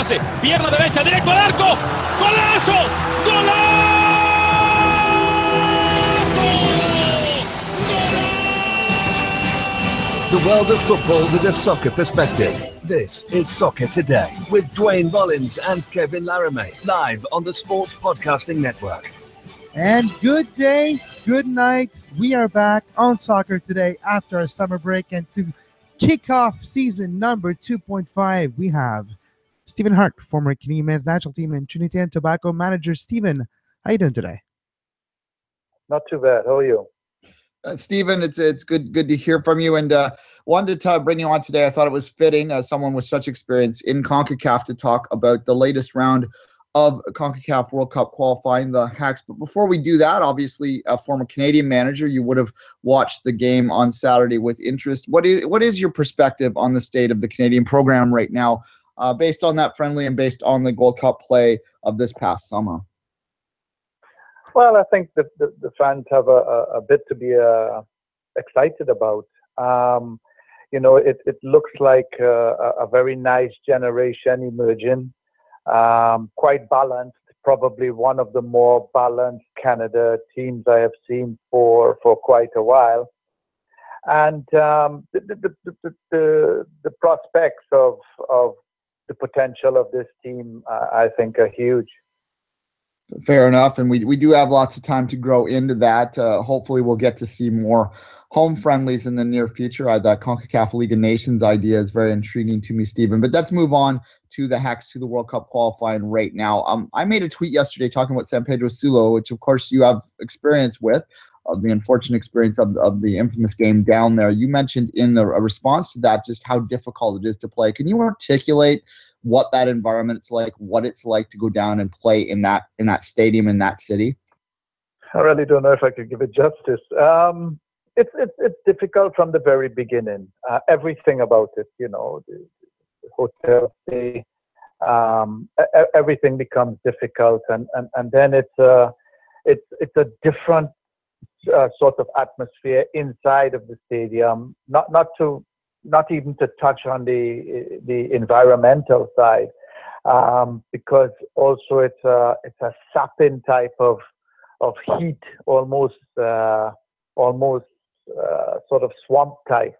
pase, pierna derecha, directo al arco, ¡golazo! ¡Golazo! The world of football with a soccer perspective. This is Soccer Today with Duane, Rollins and Kevin Laramee, live on the Sports Podcasting Network. And good day, good night. We are back on Soccer Today after our summer break, and to kick off season number 2.5, we have Stephen Hart, former Canadian men's national team and Trinity and Tobago manager. Stephen, how you doing today? Not too bad. How are you? Stephen, it's good to hear from you, and wanted to bring you on today. I thought it was fitting, as someone with such experience in CONCACAF, to talk about the latest round of CONCACAF World Cup qualifying, the Hacks. But before we do that, obviously, a former Canadian manager, you would have watched the game on Saturday with interest. What is your perspective on the state of the Canadian program right now, based on that friendly and based on the Gold Cup play of this past summer? Well, I think that the fans have a bit to be excited about. It looks like a very nice generation emerging, quite balanced, probably one of the more balanced Canada teams I have seen for quite a while. And the prospects of the potential of this team, I think, are huge. Fair enough, and we do have lots of time to grow into that. Hopefully we'll get to see more home friendlies in the near future. That CONCACAF League of Nations idea is very intriguing to me, Stephen. But let's move on to the Hacks to the World Cup qualifying right now. I made a tweet yesterday talking about San Pedro Sula, which of course you have experience with, the unfortunate experience of the infamous game down there. You mentioned in a response to that just how difficult it is to play. Can you articulate what that environment's like, what it's like to go down and play in that stadium, in that city? I really don't know if I could give it justice. It's difficult from the very beginning. Everything about it, the hotel stay, everything becomes difficult, and then it's a different sort of atmosphere inside of the stadium. Not even to touch on the environmental side, because also it's a sapping type of heat, almost sort of swamp type.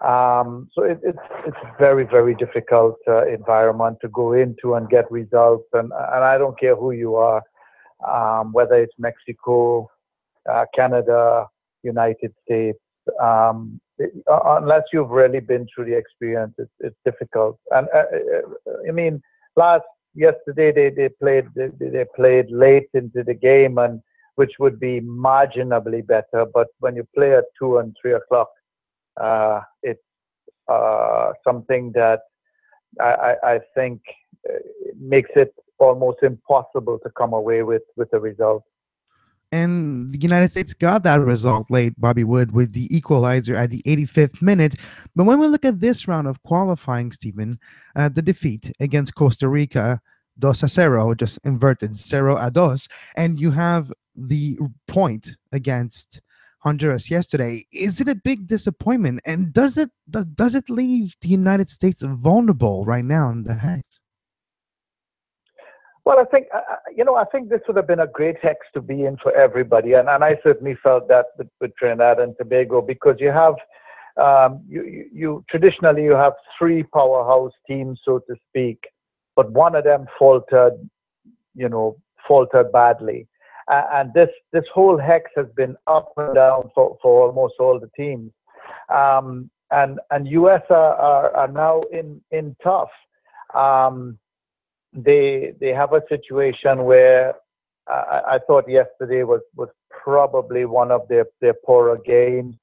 So it's very, very difficult environment to go into and get results. And I don't care who you are, whether it's Mexico, Canada, United States. Unless you've really been through the experience, it's difficult. And I mean, yesterday they played late into the game, and which would be marginally better. But when you play at 2 and 3 o'clock, it's something that I think makes it almost impossible to come away with a result. And the United States got that result late, Bobby Wood, with the equalizer at the 85th minute. But when we look at this round of qualifying, Stephen, the defeat against Costa Rica, 2-0, just inverted, 0-2, and you have the point against Honduras yesterday. Is it a big disappointment? And does it leave the United States vulnerable right now in the Hacks? Well, I think this would have been a great Hex to be in for everybody, and I certainly felt that with Trinidad and Tobago, because you have you traditionally you have 3 powerhouse teams, so to speak, but one of them faltered badly, and this whole Hex has been up and down for almost all the teams, and US are now in tough. They have a situation where I thought yesterday was probably one of their poorer games.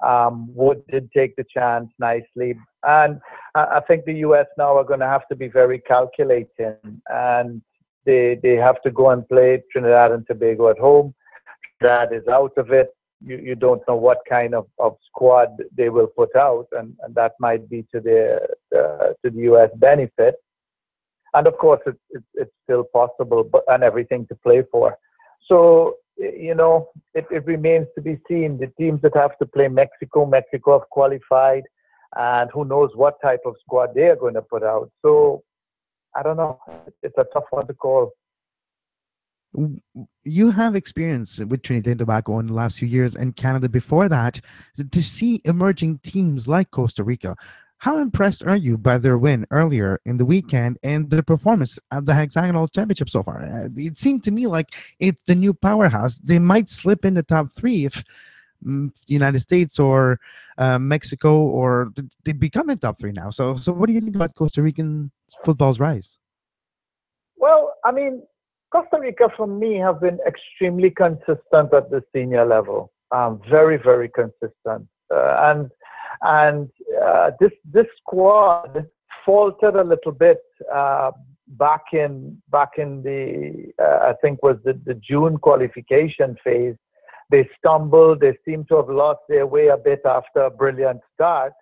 Wood did take the chance nicely, and I think the US now are going to have to be very calculating, and they have to go and play Trinidad and Tobago at home. Trinidad is out of it. You don't know what kind of squad they will put out, and that might be to the US benefit. And of course, it's still possible, and everything to play for. So, it remains to be seen. The teams that have to play Mexico have qualified, and who knows what type of squad they are going to put out. So, I don't know. It's a tough one to call. You have experience with Trinidad and Tobago in the last few years and Canada before that. To see emerging teams like Costa Rica, how impressed are you by their win earlier in the weekend and their performance at the Hexagonal Championship so far? It seemed to me like it's the new powerhouse. They might slip in the top three if the United States or Mexico, or they become in top three now. So what do you think about Costa Rican football's rise? Well, I mean, Costa Rica, for me, have been extremely consistent at the senior level. Very, very consistent. This squad faltered a little bit back in the I think was the June qualification phase. They stumbled. They seem to have lost their way a bit after a brilliant start.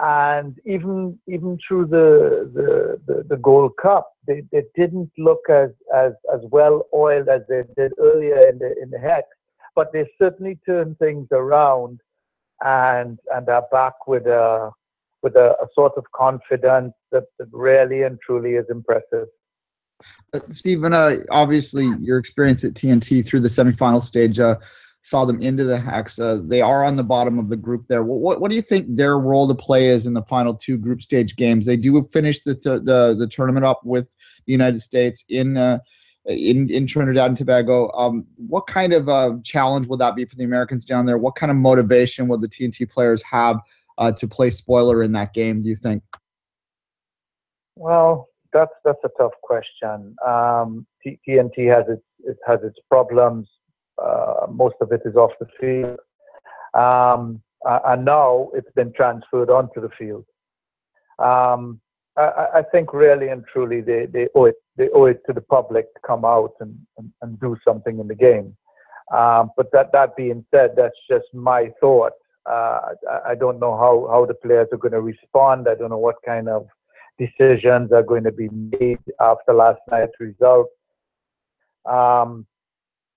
And even through the Gold Cup, they didn't look as well oiled as they did earlier in the Hex, but they certainly turned things around and are back with a sort of confidence that really and truly is impressive. Stephen, obviously your experience at TNT through the semifinal stage saw them into the Hex. They are on the bottom of the group there. What do you think their role to play is in the final two group stage games? They do finish the tournament up with the United States in Trinidad and Tobago. What kind of challenge will that be for the Americans down there? What kind of motivation will the TNT players have to play spoiler in that game, do you think? Well, that's a tough question. TNT has its problems. Most of it is off the field, and now it's been transferred onto the field. I think really and truly they owe it to the public to come out and do something in the game. But that being said, that's just my thought. I don't know how the players are going to respond. I don't know what kind of decisions are going to be made after last night's result.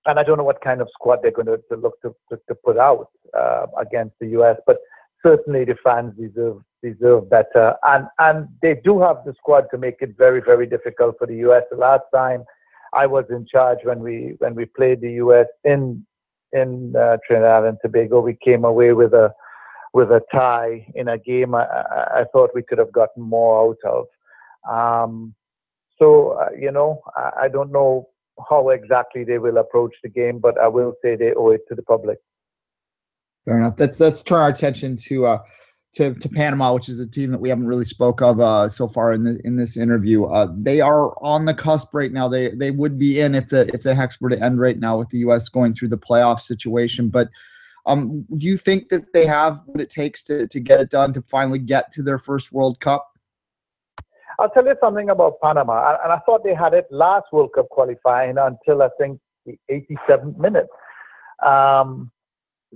And I don't know what kind of squad they're going to look to put out against the U.S. But certainly the fans deserve better, and they do have the squad to make it very, very difficult for the U.S. The last time I was in charge, when we played the U.S. in Trinidad and Tobago, we came away with a tie in a game I thought we could have gotten more out of. I don't know how exactly they will approach the game, but I will say they owe it to the public. Fair enough. Let's turn our attention to Panama, which is a team that we haven't really spoke of so far in this interview. They are on the cusp right now. They would be in if the Hex were to end right now with the U.S. going through the playoff situation. But do you think that they have what it takes to get it done, to finally get to their first World Cup? I'll tell you something about Panama, and I thought they had it last World Cup qualifying until I think the 87th minute.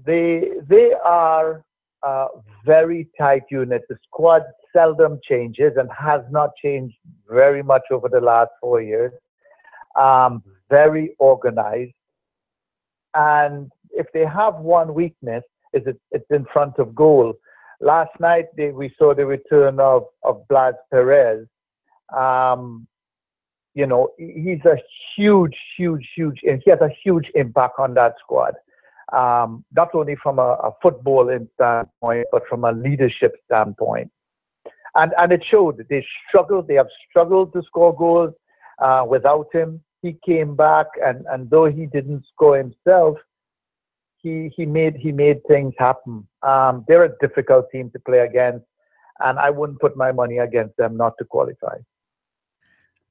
They are a very tight unit. The squad seldom changes and has not changed very much over the last 4 years. Very organized, and if they have one weakness, it's in front of goal. Last night we saw the return of Blas Perez. He's a huge, and he has a huge impact on that squad. Not only from a footballing standpoint, but from a leadership standpoint. And it showed. They have struggled to score goals without him. He came back, and though he didn't score himself, he made things happen. They're a difficult team to play against, and I wouldn't put my money against them not to qualify.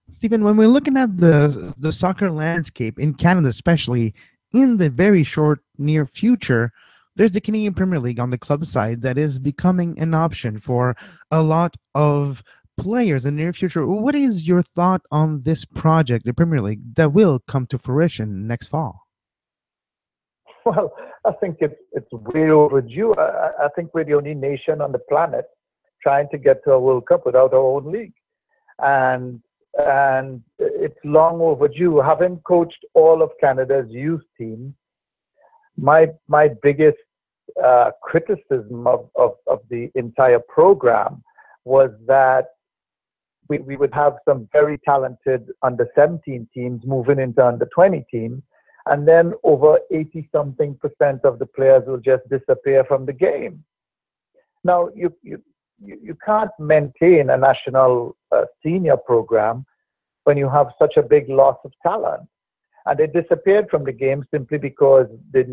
Stephen, when we're looking at the soccer landscape in Canada, especially in the very short near future, there's the Canadian Premier League on the club side that is becoming an option for a lot of players in the near future. What is your thought on this project, the Premier League, that will come to fruition next fall? Well, I think it's way overdue. I think we're the only nation on the planet trying to get to a World Cup without our own league. And it's long overdue. Having coached all of Canada's youth teams, my biggest criticism of the entire program was that we would have some very talented under 17 teams moving into under 20 teams, and then over 80-something% of the players will just disappear from the game. Now, you can't maintain a national senior program when you have such a big loss of talent. And they disappeared from the game simply because they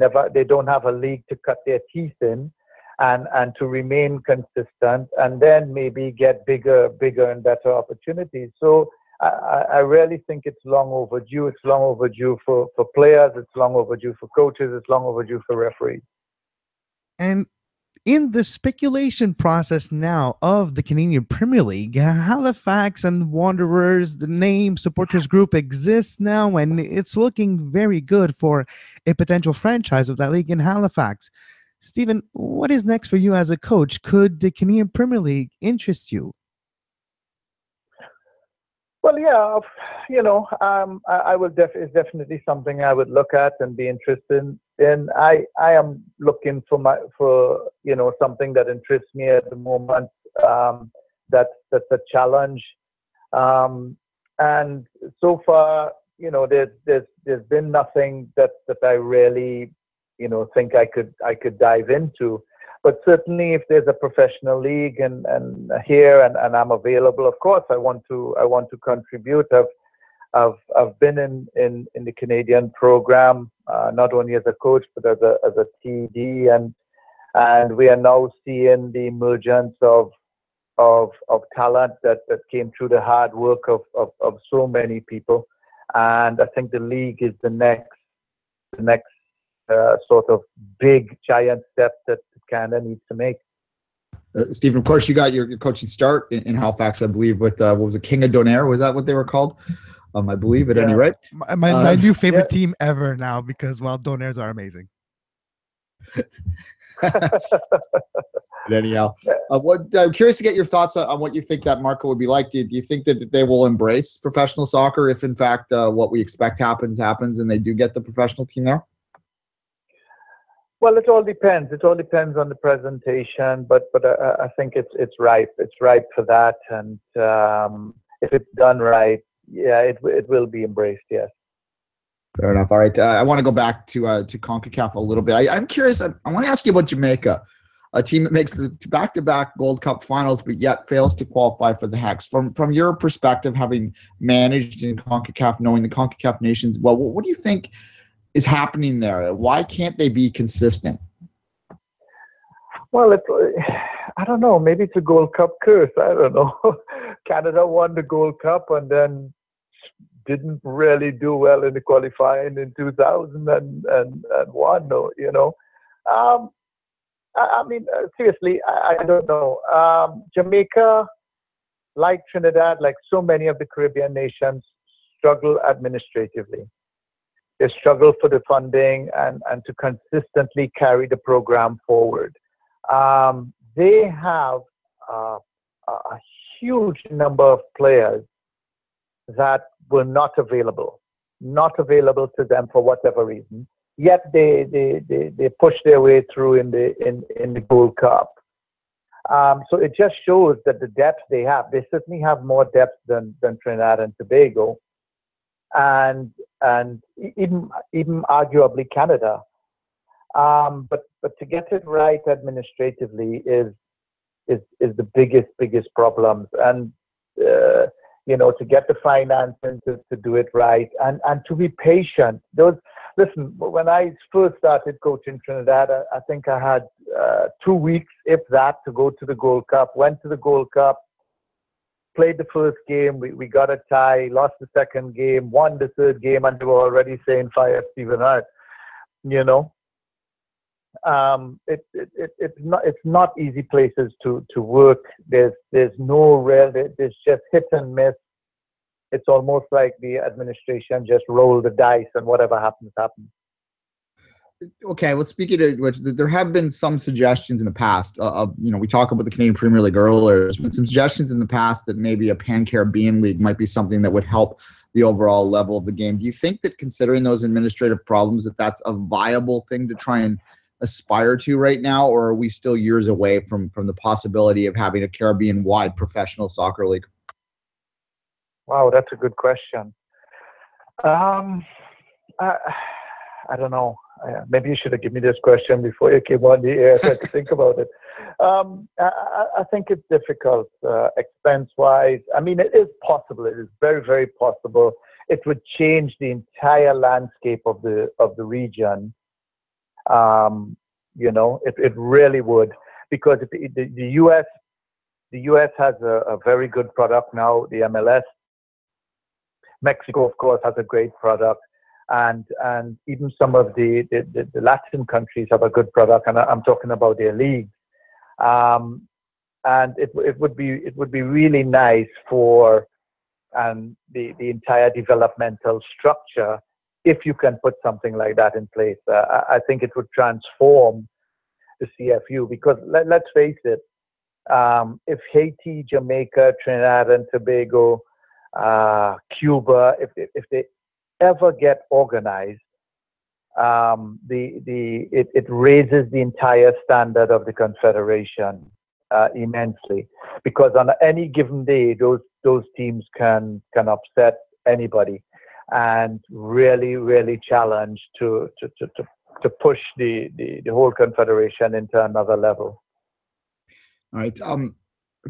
don't have a league to cut their teeth in and to remain consistent, and then maybe get bigger and better opportunities. So I really think it's long overdue. It's long overdue for players. It's long overdue for coaches. It's long overdue for referees. And in the speculation process now of the Canadian Premier League, Halifax and Wanderers, the name supporters group exists now, and it's looking very good for a potential franchise of that league in Halifax. Stephen, what is next for you as a coach? Could the Canadian Premier League interest you? Well, yeah, I will it's definitely something I would look at and be interested in. I am looking for something that interests me at the moment. That's a challenge, and so far, there's been nothing that I really think I could dive into. But certainly, if there's a professional league and here and I'm available, of course, I want to contribute. I've been in the Canadian program not only as a coach but as a TD, and we are now seeing the emergence of talent that came through the hard work of so many people, and I think the league is the next sort of big giant step that Canada needs to make. Stephen, of course, you got your coaching start in Halifax, I believe, with what was it, King of Donaire? Was that what they were called? I believe, at any rate. My new favorite team ever now, because Donairs are amazing. Anyhow, I'm curious to get your thoughts on what you think that market would be like. Do you think that they will embrace professional soccer if, in fact, what we expect happens, and they do get the professional team there? Well, it all depends. It all depends on the presentation, but I think it's ripe. It's ripe for that, and if it's done right, yeah, it will be embraced. Yes. Fair enough. All right. I want to go back to CONCACAF a little bit. I'm curious. I want to ask you about Jamaica, a team that makes the back-to-back Gold Cup finals, but yet fails to qualify for the Hex. From your perspective, having managed in CONCACAF, knowing the CONCACAF nations, well, what do you think is happening there? Why can't they be consistent? Well, I don't know. Maybe it's a Gold Cup curse. I don't know. Canada won the Gold Cup and then didn't really do well in the qualifying in 2001. I mean, seriously, I don't know. Jamaica, like Trinidad, like so many of the Caribbean nations, struggle administratively. They struggle for the funding and to consistently carry the program forward. They have a huge number of players that were not available to them for whatever reason. Yet they push their way through in the Gold Cup. So it just shows that the depth they have. They certainly have more depth than Trinidad and Tobago, and even arguably Canada. But to get it right administratively is the biggest problems, and to get the financing to do it right, and to be patient. Listen, when I first started coaching Trinidad, I think I had 2 weeks, if that, to go to the Gold Cup. Went to the Gold Cup, played the first game, we got a tie, lost the second game, won the third game, and they were already saying fire Stephen Hart. It's not easy places to work. There's just hit and miss. It's almost like the administration just roll the dice and whatever happens, happens. Okay, well, speaking of which, there have been some suggestions in the past we talk about the Canadian Premier League earlier. There's been some suggestions in the past that maybe a Pan-Caribbean league might be something that would help the overall level of the game. Do you think that, considering those administrative problems, that's a viable thing to try and aspire to right now, or are we still years away from the possibility of having a Caribbean-wide professional soccer league? Wow, that's a good question. I don't know. Maybe you should have given me this question before you came on the air so I could think about it. I think it's difficult expense-wise. I mean, it is possible. It is very, very possible. It would change the entire landscape of the region. It really would, because the U.S. has a very good product now, the MLS. Mexico, of course, has a great product. And even some of the Latin countries have a good product, and I'm talking about their leagues. And it would be really nice for the entire developmental structure if you can put something like that in place. I think it would transform the CFU, because let's face it, if Haiti, Jamaica, Trinidad and Tobago, Cuba, if they ever get organized, it raises the entire standard of the confederation immensely, because on any given day those teams can upset anybody and really challenge to push the whole confederation into another level. All right.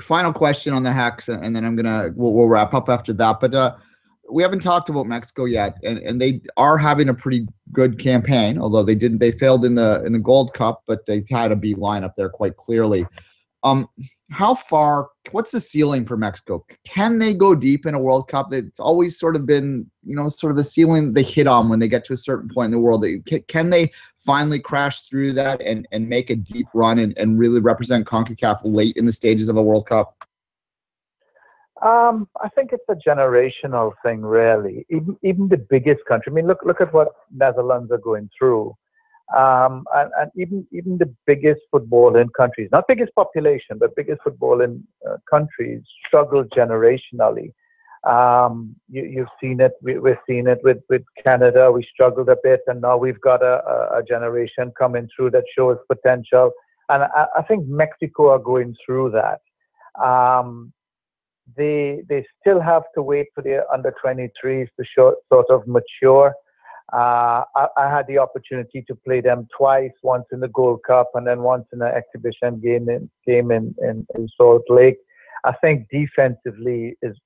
Final question on the Hex, and then we'll wrap up after that. But we haven't talked about Mexico yet, and they are having a pretty good campaign, although they failed in the Gold Cup, but they had a B lineup there quite clearly. How far? What's the ceiling for Mexico? Can they go deep in a World Cup? It's always sort of been, sort of the ceiling they hit on when they get to a certain point in the world. Can they finally crash through that and make a deep run and really represent CONCACAF late in the stages of a World Cup? I think it's a generational thing, really. Even the biggest country. I mean, look at what Netherlands are going through. And even the biggest footballing countries, not biggest population, but biggest footballing countries, struggle generationally. You've seen it. We're seeing it with Canada. We struggled a bit, and now we've got a generation coming through that shows potential. And I think Mexico are going through that. They still have to wait for their under-23s to sort of mature. I had the opportunity to play them twice, once in the Gold Cup and then once in an exhibition game in Salt Lake. I think defensively is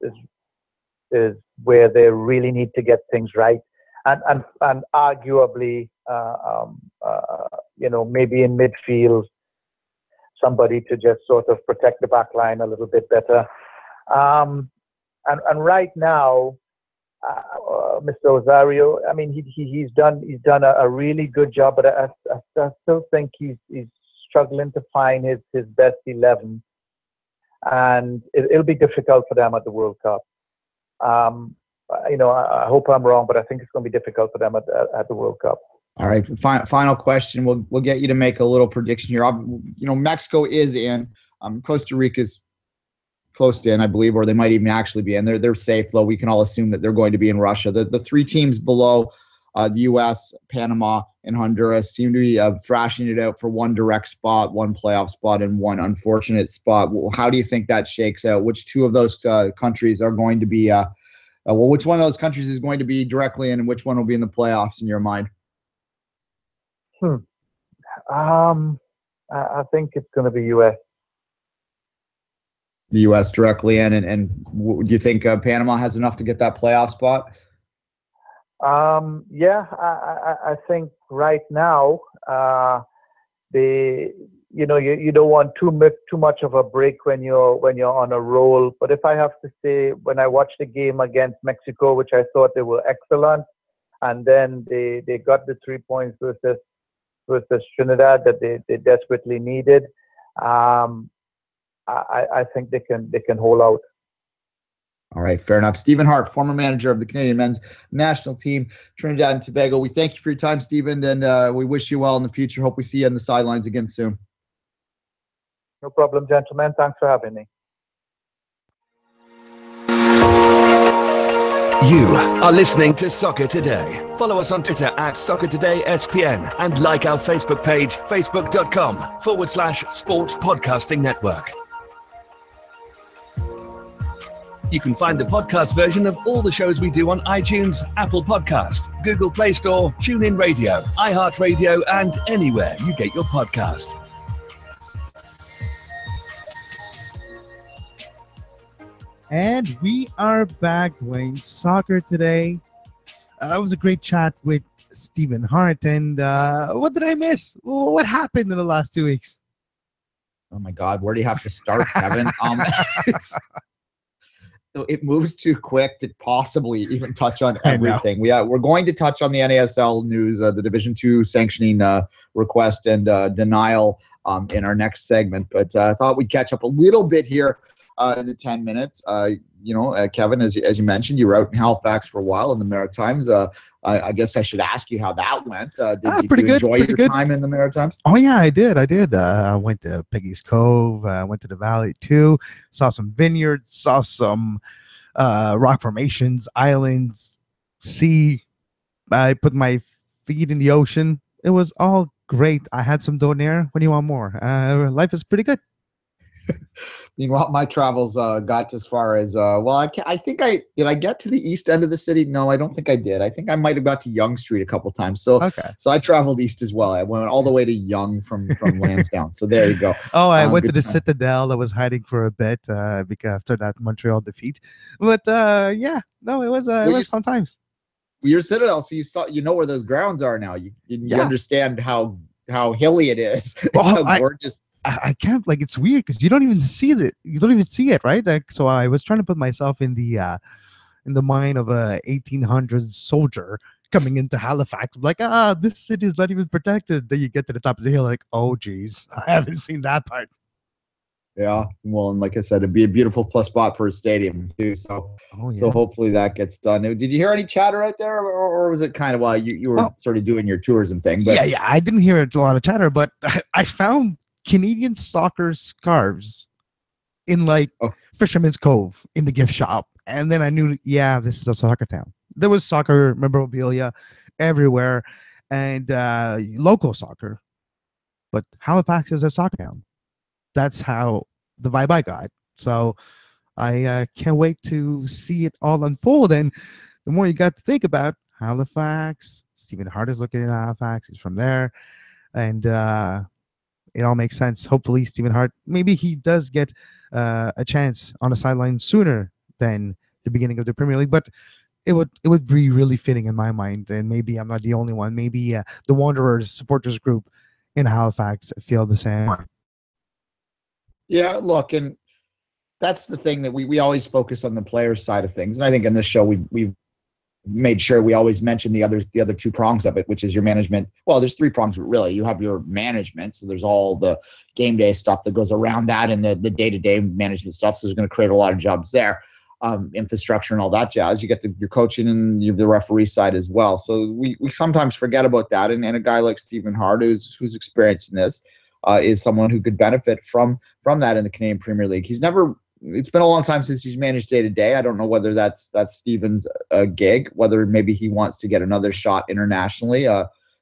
where they really need to get things right, and arguably, maybe in midfield, somebody to just sort of protect the back line a little bit better. And right now, Mr. Osorio, I mean, he's done a really good job, but I still think he's struggling to find his best 11, and it'll be difficult for them at the World Cup. I hope I'm wrong, but I think it's going to be difficult for them at the World Cup. All right, final question. We'll get you to make a little prediction here. Mexico is in. Costa Rica's close in, I believe, or they might even actually be in. They're safe, though. We can all assume that they're going to be in Russia. The three teams below, the U.S., Panama, and Honduras, seem to be thrashing it out for one direct spot, one playoff spot, and one unfortunate spot. How do you think that shakes out? Which two of those countries are going to be which one of those countries is going to be directly in, and which one will be in the playoffs in your mind? I think it's going to be U.S. The U.S. directly in, and do you think Panama has enough to get that playoff spot? Yeah, I think right now, you don't want too much of a break when you're on a roll. But if I have to say, when I watched the game against Mexico, which I thought they were excellent, and then they got the 3 points versus Trinidad that they desperately needed. I think they can hold out. All right, fair enough. Stephen Hart, former manager of the Canadian men's national team, Trinidad and Tobago. We thank you for your time, Stephen, and we wish you well in the future. Hope we see you on the sidelines again soon. No problem, gentlemen. Thanks for having me. You are listening to Soccer Today. Follow us on Twitter at Soccer Today SPN and like our Facebook page, facebook.com/Sports Podcasting Network. You can find the podcast version of all the shows we do on iTunes, Apple Podcast, Google Play Store, TuneIn Radio, iHeartRadio, and anywhere you get your podcast. And we are back doing soccer today. That was a great chat with Stephen Hart. And what did I miss? What happened in the last 2 weeks? Oh my God, where do you have to start, Kevin? So it moves too quick to possibly even touch on everything. We're going to touch on the NASL news, the Division II sanctioning request and denial in our next segment. But I thought we'd catch up a little bit here in the 10 minutes. Kevin, as you mentioned, you were out in Halifax for a while in the Maritimes. I guess I should ask you how that went. Did you enjoy your time in the Maritimes? Oh, yeah, I did. I went to Peggy's Cove, went to the Valley too, saw some vineyards, saw some rock formations, islands, sea. I put my feet in the ocean. It was all great. I had some donair. What do you want more? Life is pretty good. Meanwhile, my travels got as far as I think did I get to the east end of the city? No, I don't think I did. I think I might have got to Yonge Street a couple times. So I traveled east as well. I went all the way to Yonge from Lansdowne. So there you go. Oh, I went to the Citadel. I was hiding for a bit because after that Montreal defeat. But it was fun times. You're Citadel, so you know where those grounds are now. You understand how hilly it is. Well, how gorgeous. I can't, like, it's weird because you don't even see it. You don't even see it, right? Like, so I was trying to put myself in the mind of a 1800s soldier coming into Halifax. I'm like, this city is not even protected. Then you get to the top of the hill, like, oh geez, I haven't seen that part. Yeah, well, and like I said, it'd be a beautiful plus spot for a stadium too. So, so hopefully that gets done. Did you hear any chatter out there, or was it kind of while you were sort of doing your tourism thing? But yeah, I didn't hear a lot of chatter, but I found Canadian soccer scarves in Fisherman's Cove in the gift shop. And then I knew, this is a soccer town. There was soccer memorabilia everywhere and local soccer. But Halifax is a soccer town. That's how the vibe I got. So I can't wait to see it all unfold. And the more you got to think about Halifax, Stephen Hart is looking at Halifax. He's from there. And it all makes sense. Hopefully, Stephen Hart, maybe he does get a chance on the sideline sooner than the beginning of the Premier League. But it would be really fitting in my mind. And maybe I'm not the only one. Maybe the Wanderers supporters group in Halifax feel the same way. Yeah, look, and that's the thing that we always focus on the players' side of things. And I think in this show we've made sure we always mention the other two prongs of it, which is your management. Well, there's three prongs, really. You have your management, so there's all the game day stuff that goes around that, and the day-to-day management stuff. So there's going to create a lot of jobs there, infrastructure and all that jazz. You get your coaching and the referee side as well. So we sometimes forget about that. And a guy like Stephen Hart, who's experienced in this, is someone who could benefit from that in the Canadian Premier League. It's been a long time since he's managed day to day. I don't know whether that's Stephen's gig, whether maybe he wants to get another shot internationally.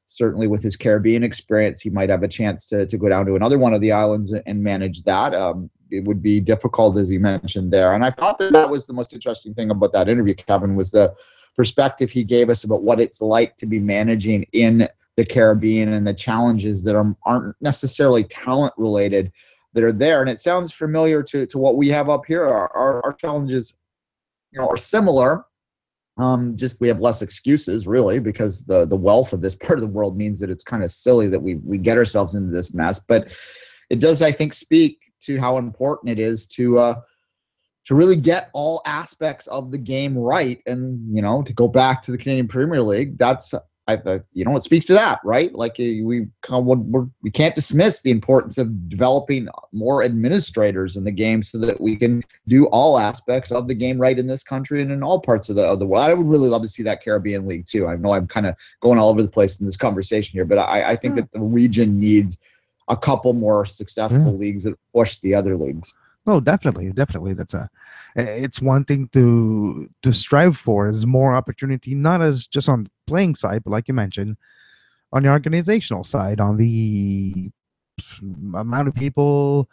Certainly with his Caribbean experience, he might have a chance to go down to another one of the islands and manage that. It would be difficult, as you mentioned there. And I thought that was the most interesting thing about that interview, Kevin, was the perspective he gave us about what it's like to be managing in the Caribbean and the challenges that aren't necessarily talent related that are there. And it sounds familiar to what we have up here. Our challenges, are similar. Just we have less excuses, really, because the wealth of this part of the world means that it's kind of silly that we get ourselves into this mess. But it does, I think, speak to how important it is to really get all aspects of the game right. And, to go back to the Canadian Premier League, that's it speaks to that, right? Like we can't dismiss the importance of developing more administrators in the game so that we can do all aspects of the game right in this country and in all parts of the world. I would really love to see that Caribbean League too. I know I'm kind of going all over the place in this conversation here, but I think that the region needs a couple more successful leagues that push the other leagues. Oh, definitely. It's one thing to strive for is more opportunity, not as just on the playing side, but like you mentioned, on the organizational side, on the amount of people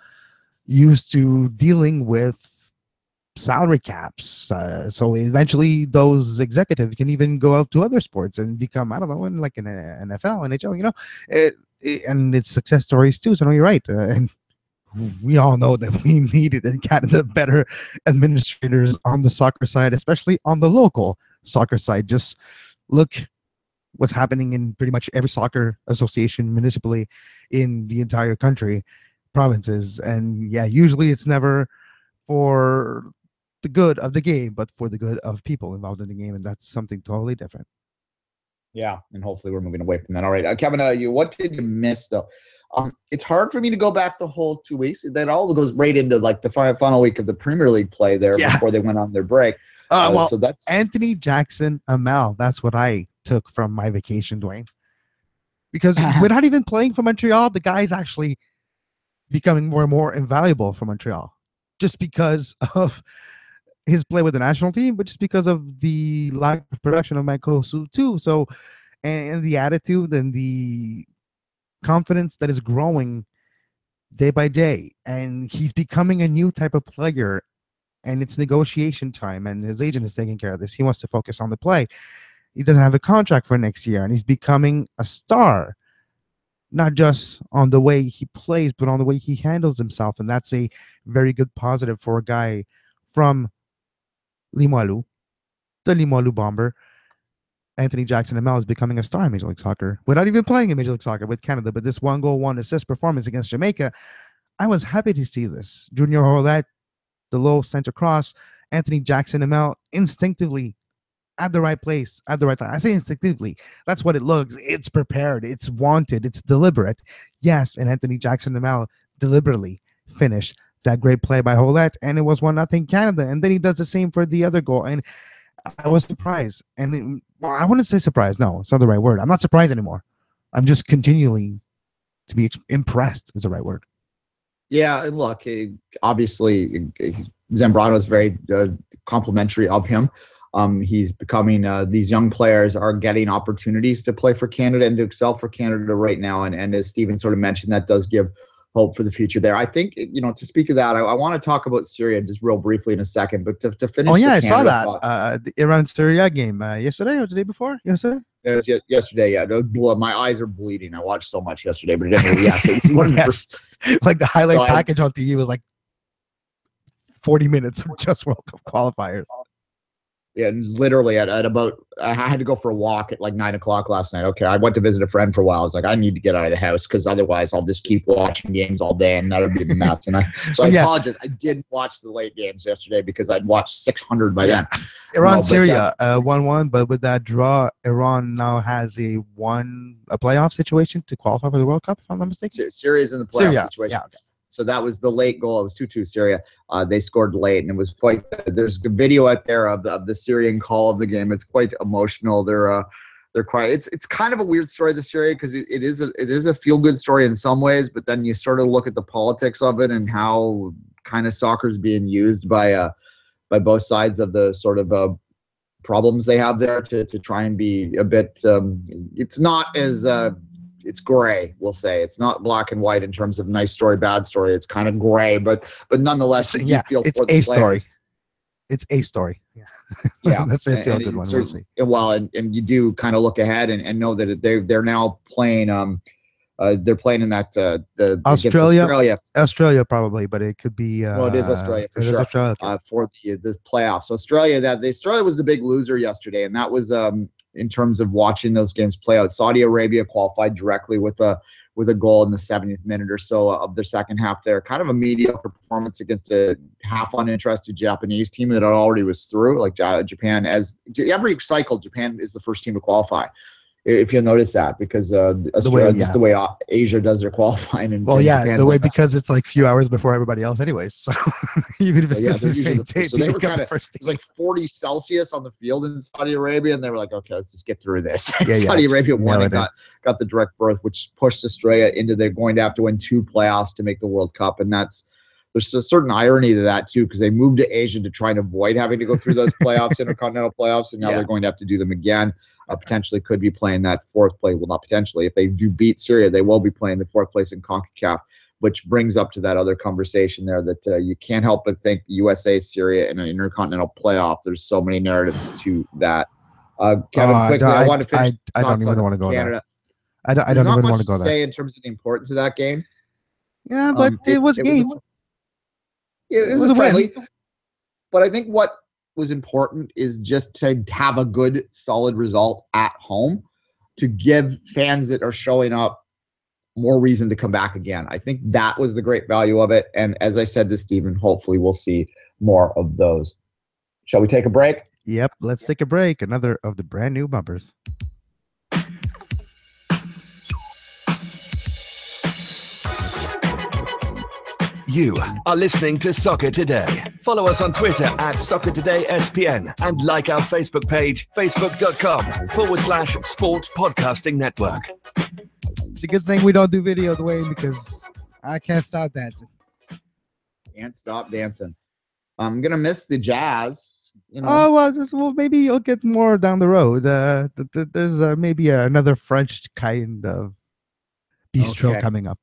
used to dealing with salary caps. So eventually those executives can even go out to other sports and become, I don't know, in like an NFL, NHL, and it's success stories too. So no, you're right. And we all know that we needed in Canada better administrators on the soccer side, especially on the local soccer side. Just look what's happening in pretty much every soccer association municipally in the entire country, provinces. And yeah, usually it's never for the good of the game, but for the good of people involved in the game. And that's something totally different. Yeah, and hopefully we're moving away from that. All right, Kevin, what did you miss though? It's hard for me to go back the whole 2 weeks. That all goes right into like the final week of the Premier League play there before they went on their break. Well, so that's Anthony Jackson Amel. That's what I took from my vacation, Duane. Because we're not even playing for Montreal. The guy's actually becoming more and more invaluable for Montreal, just because of his play with the national team, but just because of the lack of production of Mankosu too. So, and the attitude and the confidence that is growing day by day, and he's becoming a new type of player. And it's negotiation time, and his agent is taking care of this. He wants to focus on the play. He doesn't have a contract for next year, and he's becoming a star, not just on the way he plays, but on the way he handles himself. And that's a very good positive for a guy from Limoilou, the Limoilou Bomber. Anthony Jackson Amel is becoming a star in Major League Soccer without even playing in Major League Soccer with Canada. But this 1 goal, 1 assist performance against Jamaica, I was happy to see this. Junior Horlet, the low center cross, Anthony Jackson Amel instinctively at the right place, at the right time. I say instinctively. That's what it looks. It's prepared. It's wanted. It's deliberate. Yes, and Anthony Jackson Amel deliberately finished that great play by Horlet, and it was 1-0 Canada. And then he does the same for the other goal. And I was surprised. And I wouldn't say surprised. No, it's not the right word. I'm not surprised anymore. I'm just continuing to be impressed is the right word. Yeah, and look, obviously Zambrano is very complimentary of him. He's becoming these young players are getting opportunities to play for Canada and to excel for Canada right now. And as Stephen sort of mentioned, that does give hope for the future there. I think, to speak of that, I want to talk about Syria just real briefly in a second, but to finish. Oh, yeah, I saw that. The Iran-Syria game yesterday or the day before? Yesterday? It was yesterday, yeah. My eyes are bleeding. I watched so much yesterday, but anyway, yes. Yes. Like the highlight package on TV was like 40 minutes of just World Cup qualifiers. Yeah, and literally at about, I had to go for a walk at like 9 o'clock last night. Okay, I went to visit a friend for a while. I was like, I need to get out of the house because otherwise I'll just keep watching games all day and that'll be a mess. And I apologize. I didn't watch the late games yesterday because I'd watched 600 by then. Iran-Syria 1-1, but with that draw, Iran now has a playoff situation to qualify for the World Cup, if I'm not mistaken. Syria's in the playoff situation. Yeah, okay. So that was the late goal. It was 2-2 Syria. They scored late, and it was quite. There's a video out there of the Syrian call of the game. It's quite emotional. They're crying. It's kind of a weird story, the Syria, because it is a feel good story in some ways, but then you sort of look at the politics of it and how kind of soccer is being used by both sides of the sort of problems they have there to try and be a bit. It's not as. It's gray, we'll say. It's not black and white in terms of nice story, bad story. It's kind of gray, but nonetheless, you feel it's for the a players. Story. It's a story. Yeah, that's a feel good one. We'll see. Well, and you do kind of look ahead and know that they're now playing. They're playing in that Australia probably, but it could be. Well, it is Australia for sure. Australia, okay. For the playoffs. So Australia was the big loser yesterday, and that was in terms of watching those games play out. Saudi Arabia qualified directly with a goal in the 70th minute or so of their second half there. Kind of a mediocre performance against a half uninterested Japanese team that already was through. Like Japan, as every cycle, Japan is the first team to qualify. If you'll notice that, because the way Asia does their qualifying. Because it's like few hours before everybody else anyways. So even if it's the same date, so they were kind of, it was like 40 Celsius on the field in Saudi Arabia, and they were like, okay, let's just get through this. Saudi Arabia won and got the direct berth, which pushed Australia into they're going to have to win 2 playoffs to make the World Cup. And there's a certain irony to that too, because they moved to Asia to try and avoid having to go through those playoffs, intercontinental playoffs, and now they're going to have to do them again. Potentially could be playing that 4th place. Well, not potentially. If they do beat Syria, they will be playing the 4th place in CONCACAF. which brings up to that other conversation there that you can't help but think USA, Syria, and an intercontinental playoff. There's so many narratives to that. Kevin, quickly, I want to finish. I don't even want to go Canada. there. I don't even want to go there. Say in terms of the importance of that game. Yeah, but it was a game. It was a friendly. But I think what was important is just to have a good, solid result at home to give fans that are showing up more reason to come back again. I think that was the great value of it. And as I said to Stephen, hopefully we'll see more of those. Shall we take a break? Yep, let's take a break. Another of the brand new bumpers. You are listening to Soccer Today. Follow us on Twitter at Soccer Today SPN and like our Facebook page, facebook.com/Sports Podcasting Network. It's a good thing we don't do video, Duane, because I can't stop dancing. Can't stop dancing. I'm going to miss the jazz. You know. Oh, well, maybe you'll get more down the road. There's maybe another French kind of bistro coming up.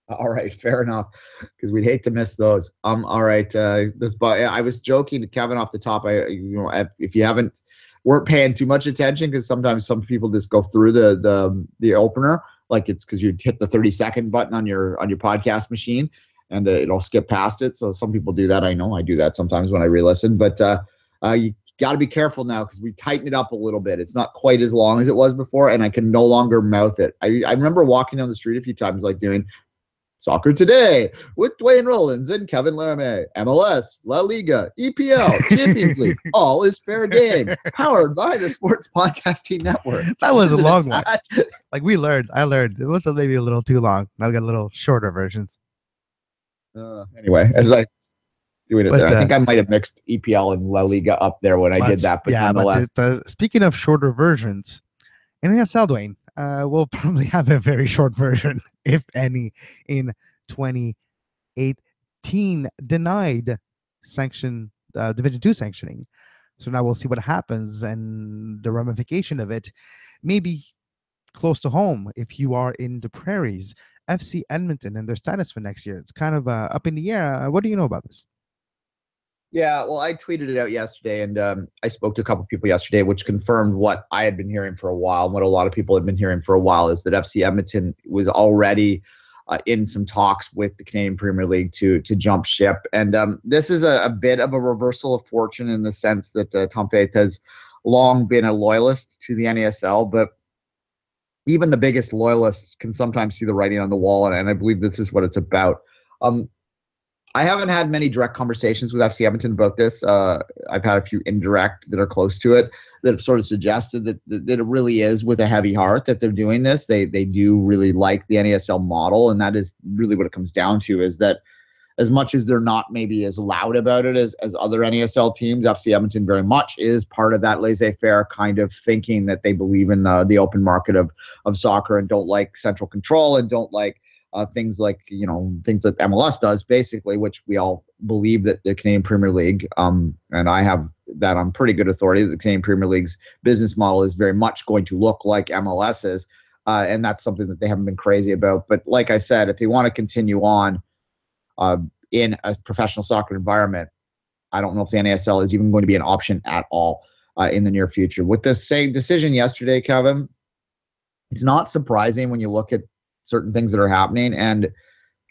All right, fair enough, because we'd hate to miss those. All right, I was joking to Kevin off the top. If you weren't paying too much attention, because sometimes some people just go through the opener, like it's because you hit the 30-second button on your podcast machine, and it'll skip past it. So some people do that. I know I do that sometimes when I re-listen, but you got to be careful now because we tightened it up a little bit. It's not quite as long as it was before, and I can no longer mouth it. I remember walking down the street a few times, like doing Soccer Today with Duane Rollins and Kevin Laramee, MLS, La Liga, EPL, Champions League. All is fair game. Powered by the Sports Podcasting Network. That was a long one. Like I learned. It was maybe a little too long. Now we got a little shorter versions. Anyway, as I doing it there, I think I might have mixed EPL and La Liga up there when I did that. But yeah, nonetheless. But speaking of shorter versions, in NSL, Duane, we'll probably have a very short version, if any, in 2018. Denied Division 2 sanctioning. So now we'll see what happens and the ramification of it. Maybe close to home if you are in the prairies. FC Edmonton and their status for next year. It's kind of up in the air. What do you know about this? Yeah, well, I tweeted it out yesterday, and I spoke to a couple of people yesterday, which confirmed what I had been hearing for a while, and what a lot of people had been hearing for a while, is that FC Edmonton was already in some talks with the Canadian Premier League to jump ship. And this is a bit of a reversal of fortune in the sense that Tom Faith has long been a loyalist to the NASL, but even the biggest loyalists can sometimes see the writing on the wall, and I believe this is what it's about. I haven't had many direct conversations with FC Edmonton about this. I've had a few indirect that are close to it that have sort of suggested that it really is with a heavy heart that they're doing this. They do really like the NASL model, and that is really what it comes down to, is that as much as they're not maybe as loud about it as other NASL teams, FC Edmonton very much is part of that laissez-faire kind of thinking, that they believe in the open market of soccer and don't like central control and don't like things like, things that MLS does, basically, which we all believe that the Canadian Premier League, and I have that on pretty good authority, that the Canadian Premier League's business model is very much going to look like MLS's, and that's something that they haven't been crazy about. But like I said, if they want to continue on in a professional soccer environment, I don't know if the NASL is even going to be an option at all in the near future. With the same decision yesterday, Kevin, it's not surprising when you look at certain things that are happening. And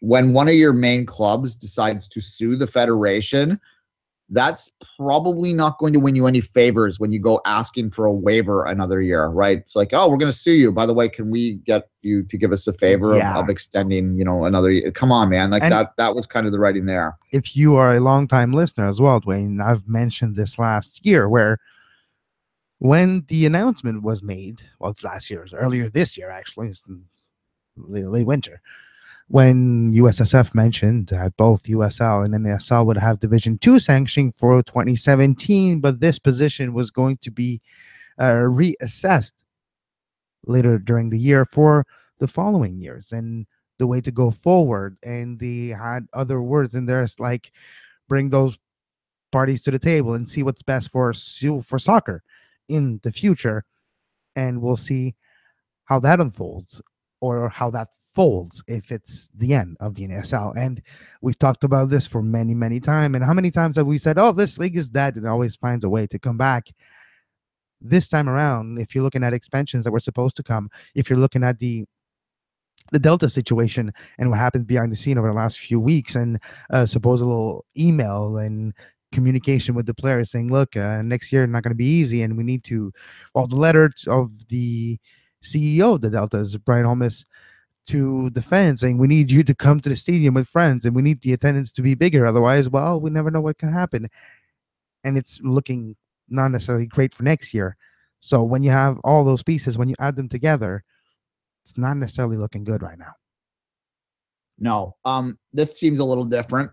when one of your main clubs decides to sue the federation, that's probably not going to win you any favors when you go asking for a waiver another year, right? It's like, oh, we're going to sue you. By the way, can we get you to give us a favor of extending, another year? Come on, man. Like that was kind of the writing there. If you are a longtime listener as well, Duane, I've mentioned this last year, where when the announcement was made, well, it's last year, it was earlier this year, actually, it's late winter, when USSF mentioned that both USL and NASL would have Division 2 sanctioning for 2017, but this position was going to be reassessed later during the year for the following years and the way to go forward. And they had other words in there, like bring those parties to the table and see what's best for soccer in the future. And we'll see how that unfolds, or how that folds if it's the end of the NASL. And we've talked about this for many, many times. And how many times have we said, oh, this league is dead, and it always finds a way to come back. This time around, if you're looking at expansions that were supposed to come, if you're looking at the Delta situation and what happened behind the scene over the last few weeks, and supposed little email and communication with the players saying, look, next year not going to be easy, and we need to, well, the letter of the CEO of the Deltas, Brian Holmes, to the fans saying, we need you to come to the stadium with friends, and we need the attendance to be bigger. Otherwise, well, we never know what can happen. And it's looking not necessarily great for next year. So when you have all those pieces, when you add them together, it's not necessarily looking good right now. No, this seems a little different.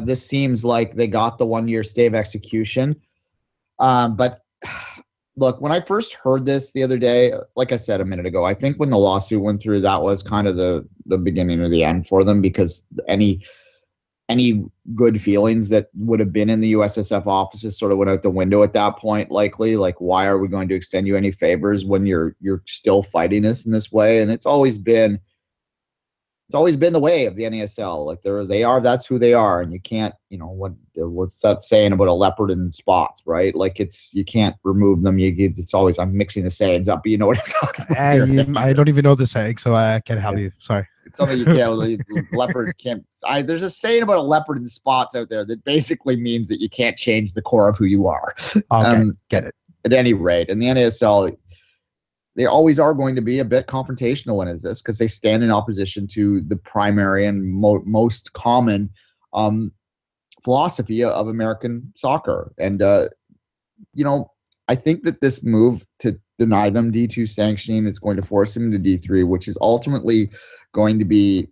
This seems like they got the 1 year stay of execution. But look, when I first heard this the other day, like I said a minute ago, I think when the lawsuit went through, that was kind of the beginning or the end for them, because any good feelings that would have been in the USSF offices sort of went out the window at that point, likely. Like, why are we going to extend you any favors when you're still fighting us in this way? And it's always been the way of the NASL. Like, that's who they are, and you can't, what's that saying about a leopard in spots, right? Like, you can't remove them. It's always, I'm mixing the sayings up, but you know what I'm talking about here. I don't even know the saying, so I can't help you. Sorry. It's something you can't. Leopard can't. There's a saying about a leopard in spots out there that basically means that you can't change the core of who you are. Okay, get it. At any rate, in the NASL, they always are going to be a bit confrontational when it's this, because they stand in opposition to the primary and most common philosophy of American soccer. And I think that this move to deny them D2 sanctioning, it's going to force them to D3, which is ultimately going to be,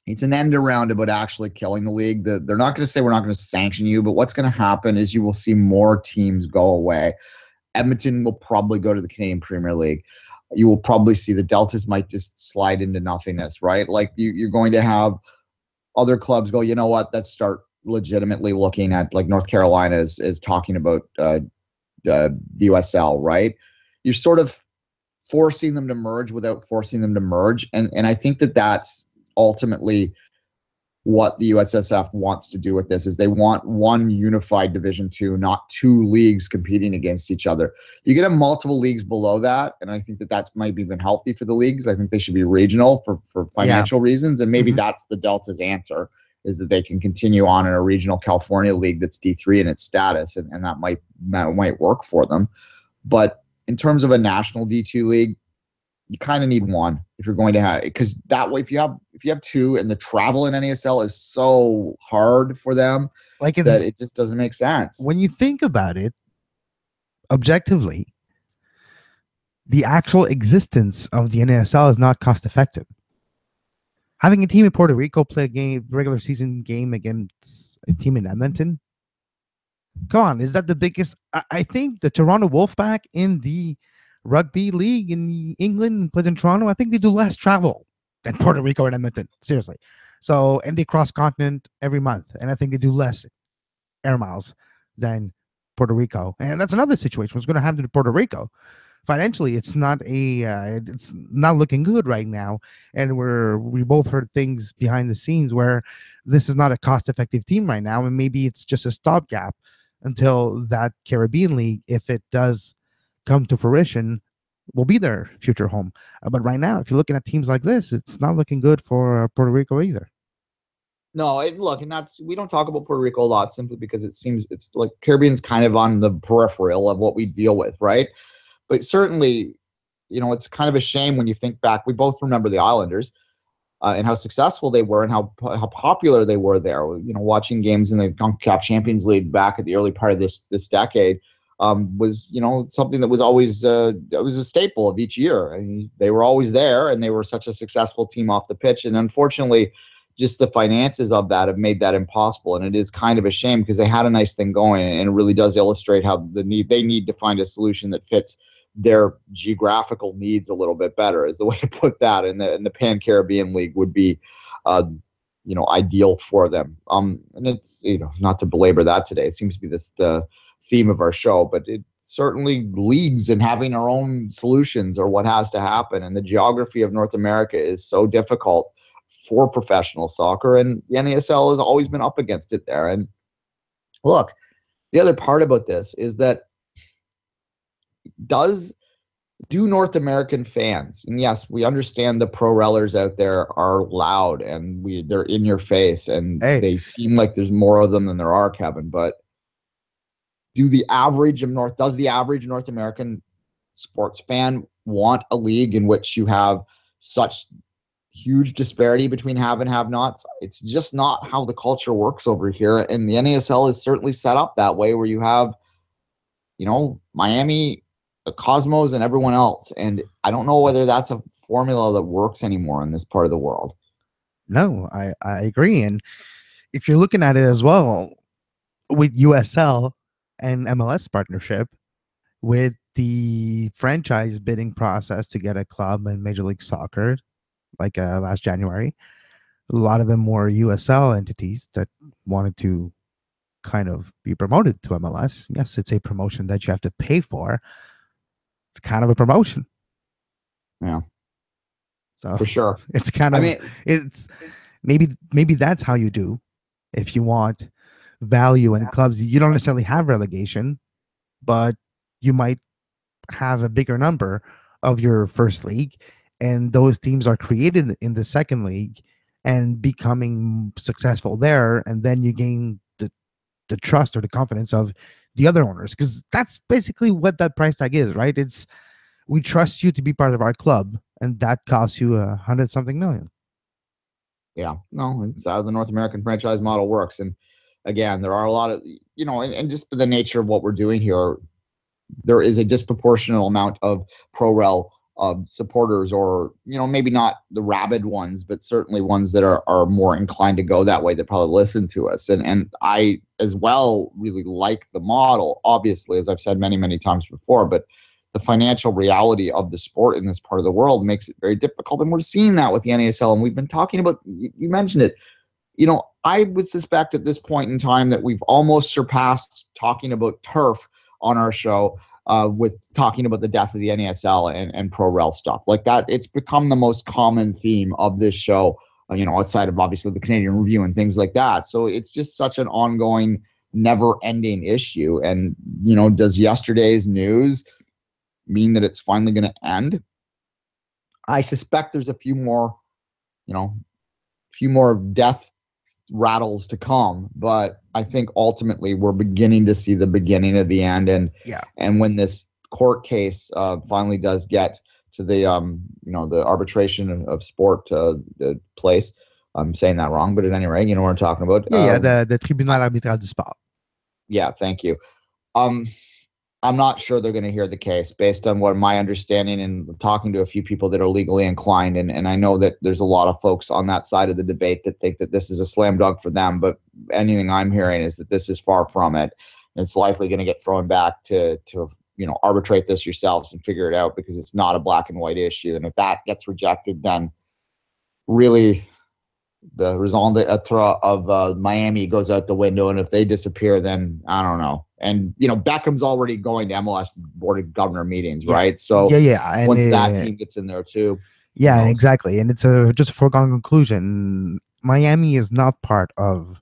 it's an end around about actually killing the league. They're not going to say we're not going to sanction you, but what's going to happen is you will see more teams go away. Edmonton will probably go to the Canadian Premier League. You will probably see the Deltas might just slide into nothingness, right? Like, you're going to have other clubs go, you know what, let's start legitimately looking at, like, North Carolina is talking about the USL, right? You're sort of forcing them to merge without forcing them to merge. And I think that that's ultimately what the USSF wants to do with this, is they want one unified Division II, not two leagues competing against each other. You get multiple leagues below that, and I think that that's might be even healthy for the leagues. I think they should be regional for financial reasons, and maybe that's the Delta's answer, is that they can continue on in a regional California league that's D3 in its status, and that might work for them. But in terms of a national D2 league, you kind of need one if you're going to have, because that way, if you have two, and the travel in NASL is so hard for them, like, that it just doesn't make sense. When you think about it objectively, the actual existence of the NASL is not cost effective. Having a team in Puerto Rico play a regular season game against a team in Edmonton, come on, is that the biggest? I think the Toronto Wolfpack in the rugby league in England plays in Toronto. I think they do less travel than Puerto Rico and Edmonton. Seriously. So, and they cross continent every month, and I think they do less air miles than Puerto Rico. And that's another situation. What's going to happen to Puerto Rico? Financially, it's not looking good right now. And we both heard things behind the scenes where this is not a cost-effective team right now, and maybe it's just a stopgap until that Caribbean League, if it does come to fruition, will be their future home. But right now, if you're looking at teams like this, it's not looking good for Puerto Rico either. No, and we don't talk about Puerto Rico a lot, simply because it's like Caribbean's kind of on the peripheral of what we deal with, right? But certainly, it's kind of a shame when you think back. We both remember the Islanders and how successful they were and how popular they were there. Watching games in the CONCACAF Champions League back at the early part of this decade was something that was always it was a staple of each year. I mean, they were always there, and they were such a successful team off the pitch. And unfortunately, just the finances of that have made that impossible. And it is kind of a shame, because they had a nice thing going, and it really does illustrate how they need to find a solution that fits their geographical needs a little bit better, is the way to put that. And the Pan-Caribbean League would be ideal for them. And it's, not to belabor that today, it seems to be the theme of our show, but certainly leagues and having our own solutions are what has to happen. And the geography of North America is so difficult for professional soccer, and the NASL has always been up against it there. And look, the other part about this is that do North American fans, and yes, we understand the pro-rellers out there are loud and they're in your face, and they seem like there's more of them than there are, Kevin, but does the average North American sports fan want a league in which you have such huge disparity between have and have nots? It's just not how the culture works over here. And the NASL is certainly set up that way, where you have, Miami, the Cosmos, and everyone else. And I don't know whether that's a formula that works anymore in this part of the world. No, I agree. And if you're looking at it as well, with USL and MLS partnership, with the franchise bidding process to get a club in Major League Soccer, like last January, a lot of them were USL entities that wanted to kind of be promoted to MLS. Yes, it's a promotion that you have to pay for. It's kind of a promotion. Yeah. So for sure. It's kind of, it's maybe that's how you do. If you want value in clubs, you don't necessarily have relegation, but you might have a bigger number of your first league, and those teams are created in the second league and becoming successful there, and then you gain the trust or the confidence of the other owners, because that's basically what that price tag is, right? It's, we trust you to be part of our club, and that costs you $100-something million. Yeah, no, it's how the North American franchise model works. And again, there are a lot of, and just the nature of what we're doing here, there is a disproportionate amount of pro-rel supporters, or, maybe not the rabid ones, but certainly ones that are more inclined to go that way, that probably listen to us. And I, as well, really like the model, obviously, as I've said many, many times before, but the financial reality of the sport in this part of the world makes it very difficult. And we're seeing that with the NASL. And we've been talking about, you mentioned it, I would suspect at this point in time that we've almost surpassed talking about turf on our show, with talking about the death of the NASL and pro-rel stuff like that. It's become the most common theme of this show, outside of obviously the Canadian Review and things like that. So it's just such an ongoing, never-ending issue. And, does yesterday's news mean that it's finally going to end? I suspect there's a few more death rattles to come, but I think ultimately we're beginning to see the beginning of the end. And and when this court case finally does get to the the arbitration of sport the place, I'm saying that wrong, but at any rate, you know what I'm talking about. The Tribunal Arbitral du Sport. Yeah, thank you. I'm not sure they're going to hear the case, based on what my understanding and talking to a few people that are legally inclined. And I know that there's a lot of folks on that side of the debate that think that this is a slam dunk for them. But anything I'm hearing is that this is far from it. And it's likely going to get thrown back to arbitrate this yourselves and figure it out, because it's not a black and white issue. And if that gets rejected, then really the raison d'etre of Miami goes out the window. And if they disappear, then I don't know. And, Beckham's already going to MLS Board of Governor meetings, right? So and once that team gets in there too. Yeah, and exactly. And it's just a foregone conclusion. Miami is not part of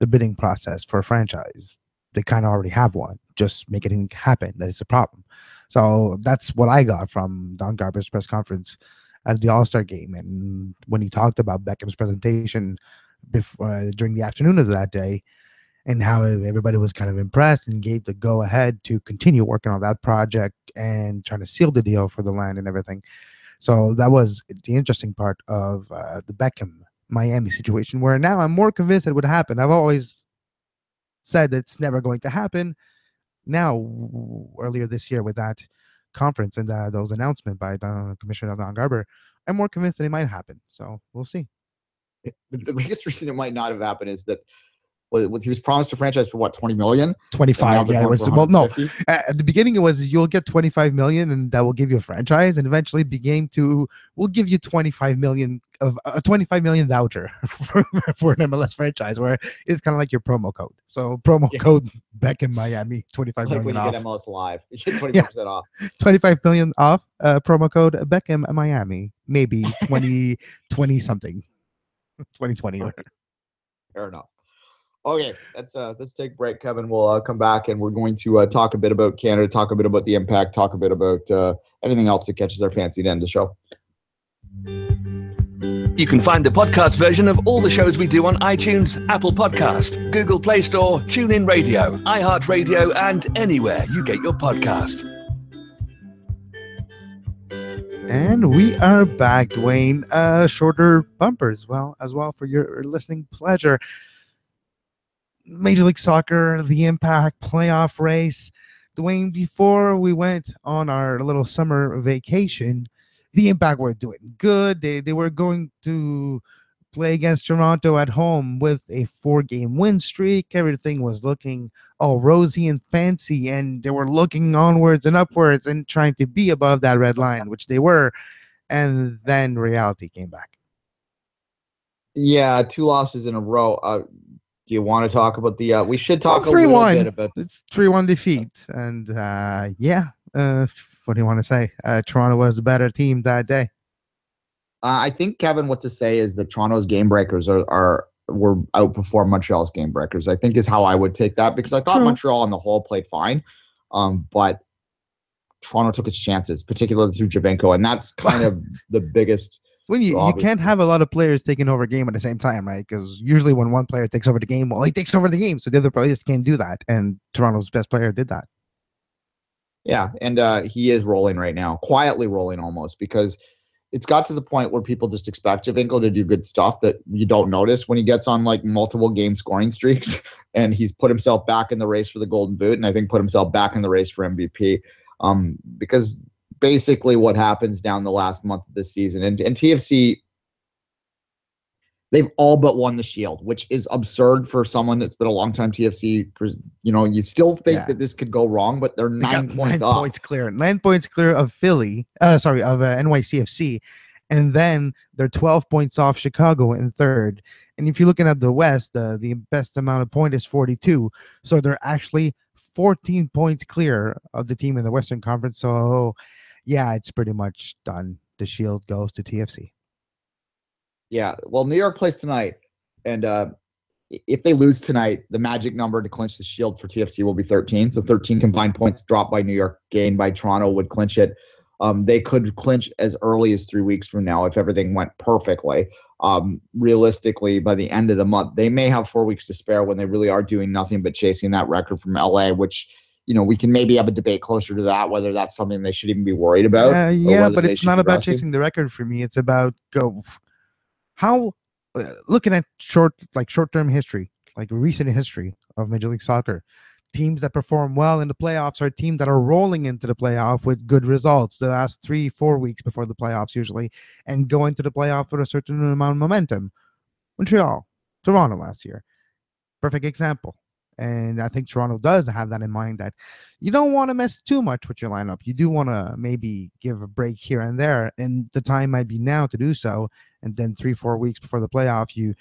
the bidding process for a franchise. They kind of already have one. Just make it happen. That is a problem. So that's what I got from Don Garber's press conference at the All-Star game. And when he talked about Beckham's presentation during the afternoon of that day, and how everybody was kind of impressed and gave the go-ahead to continue working on that project and trying to seal the deal for the land and everything. So that was the interesting part of the Beckham-Miami situation, where now I'm more convinced it would happen. I've always said it's never going to happen. Now, earlier this year with that conference and those announcements by the Commissioner Don Garber, I'm more convinced that it might happen. So we'll see. The biggest reason it might not have happened is that he was promised a franchise for what, 20 million? 25. Yeah, it was. Well, no. 150? At the beginning, it was you'll get 25 million, and that will give you a franchise. And eventually, became to we'll give you 25 million of a 25 million voucher for an MLS franchise, where it's kind of like your promo code. So promo code Beckham Miami, 25 Like million when you off. get MLS Live, you get 25% off. 25 million off. Promo code Beckham Miami, maybe 2020 something, 2020. Okay. Fair enough. Okay, let's take a break, Kevin. We'll come back and we're going to talk a bit about Canada, talk a bit about the impact, talk a bit about anything else that catches our fancy to end the show. You can find the podcast version of all the shows we do on iTunes, Apple Podcast, Google Play Store, TuneIn Radio, iHeartRadio, and anywhere you get your podcast. And we are back, Duane. Shorter bumpers, as well for your listening pleasure. Major League Soccer, the Impact playoff race. Duane, before we went on our little summer vacation, the Impact were doing good. They were going to play against Toronto at home with a 4-game win streak. Everything was looking all rosy and fancy, and they were looking onwards and upwards and trying to be above that red line, which they were. And then reality came back. Yeah, 2 losses in a row. Do you want to talk about the? We should talk a 3-1. little bit about. It's 3-1 defeat, and what do you want to say? Toronto was the better team that day. I think, Kevin, what to say is that Toronto's game breakers were outperform Montreal's game breakers. I think is how I would take that, because I thought Montreal on the whole played fine, but Toronto took its chances, particularly through Javinko, and that's kind of the biggest. When you can't have a lot of players taking over a game at the same time, right? Because usually when one player takes over the game, he takes over the game, so the other players can't do that. And Toronto's best player did that. Yeah, and he is rolling right now, quietly rolling almost, because it's got to the point where people just expect Javinko to do good stuff that you don't notice when he gets on like multiple game scoring streaks, and he's put himself back in the race for the Golden Boot, and I think put himself back in the race for MVP, because basically what happens down the last month of the season. And TFC, they've all but won the Shield, which is absurd for someone that's been a long time TFC. You still think that this could go wrong, but they're 9 points off. 9 points clear of Philly, of NYCFC. And then they're 12 points off Chicago in third. And if you're looking at the West, the best amount of point is 42. So they're actually 14 points clear of the team in the Western Conference. So yeah, it's pretty much done. The Shield goes to TFC. Yeah, well, New York plays tonight, and if they lose tonight, the magic number to clinch the Shield for TFC will be 13. So 13 combined points dropped by New York, gained by Toronto would clinch it. They could clinch as early as 3 weeks from now if everything went perfectly. Realistically, by the end of the month, they may have 4 weeks to spare when they really are doing nothing but chasing that record from LA, which we can maybe have a debate closer to that, whether that's something they should even be worried about. Yeah, but it's not about chasing the record for me. It's about looking at short-term history, like recent history of Major League Soccer. Teams that perform well in the playoffs are teams that are rolling into the playoff with good results the last 3-4 weeks before the playoffs usually, and go into the playoff with a certain amount of momentum. Montreal, Toronto last year, perfect example. And I think Toronto does have that in mind, that you don't want to mess too much with your lineup. You do want to maybe give a break here and there, and the time might be now to do so. And then 3-4 weeks before the playoff, you